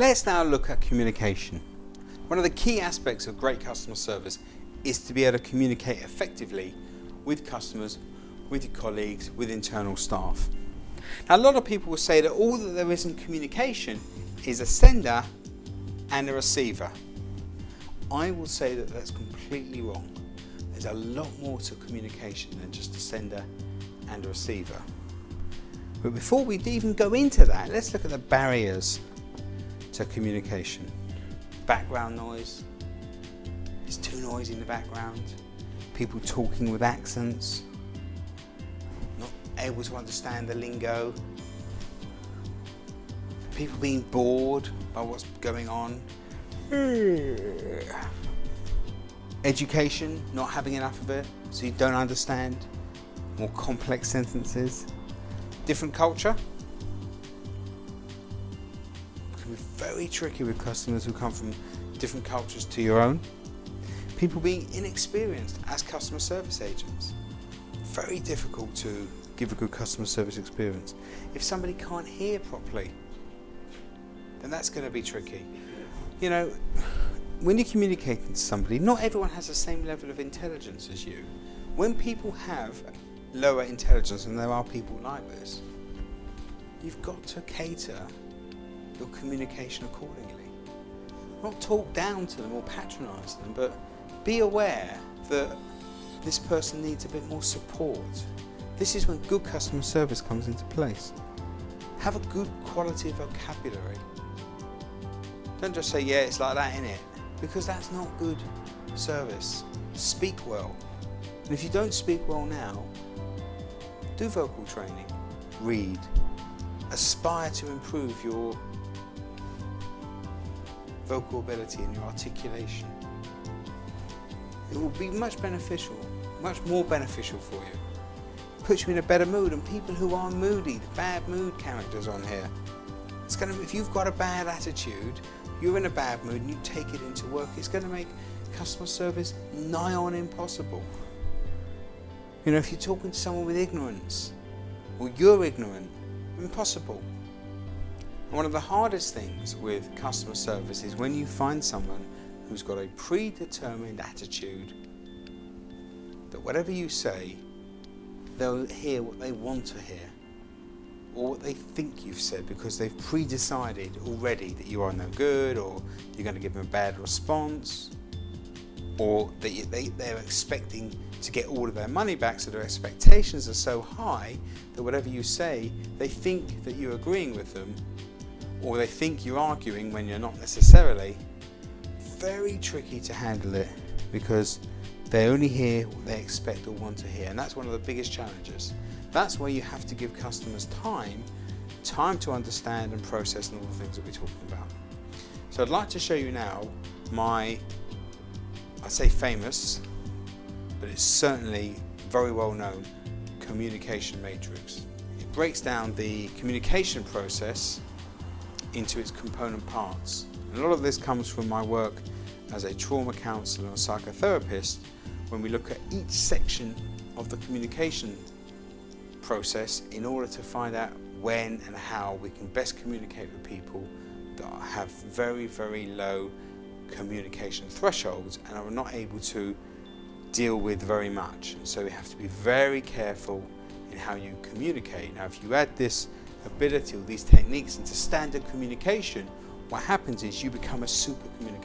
Let's now look at communication. One of the key aspects of great customer service is to be able to communicate effectively with customers, with your colleagues, with internal staff. Now, a lot of people will say that all that there is in communication is a sender and a receiver. I will say that that's completely wrong. There's a lot more to communication than just a sender and a receiver. But before we even go into that, let's look at the barriers to communication. Background noise. It's too noisy in the background. People talking with accents. Not able to understand the lingo. People being bored by what's going on. Education, not having enough of it, so you don't understand more complex sentences. Different culture. It can be very tricky with customers who come from different cultures to your own. People being inexperienced as customer service agents. Very difficult to give a good customer service experience. If somebody can't hear properly, then that's going to be tricky. You know, when you're communicating to somebody, not everyone has the same level of intelligence as you. When people have lower intelligence, and there are people like this, you've got to cater your communication accordingly. Not talk down to them or patronise them, but be aware that this person needs a bit more support. This is when good customer service comes into place. Have a good quality vocabulary. Don't just say, yeah, it's like that, innit? Because that's not good service. Speak well. And if you don't speak well now, do vocal training, read, aspire to improve your vocal ability and your articulation. It will be much more beneficial for you. It puts you in a better mood, and people who are moody, the bad mood characters on here, if you've got a bad attitude, you're in a bad mood and you take it into work, it's going to make customer service nigh on impossible. You know, if you're talking to someone with ignorance, or you're ignorant, impossible. And one of the hardest things with customer service is when you find someone who's got a predetermined attitude that whatever you say, they'll hear what they want to hear, or what they think you've said, because they've pre-decided already that you are no good, or you're going to give them a bad response, or that they're expecting to get all of their money back, so their expectations are so high that whatever you say, they think that you're agreeing with them, or they think you're arguing when you're not necessarily. Very tricky to handle it, because they only hear what they expect or want to hear, and that's one of the biggest challenges. That's where you have to give customers time to understand and process and all the things that we're talking about. So I'd like to show you now my, I'd say famous, but it's certainly very well known, communication matrix. It breaks down the communication process into its component parts. And a lot of this comes from my work as a trauma counsellor and psychotherapist, when we look at each section of the communication process in order to find out when and how we can best communicate with people that have very, very low communication thresholds and are not able to deal with very much. So we have to be very careful in how you communicate. Now, if you add this ability or these techniques into standard communication, what happens is you become a super communicator.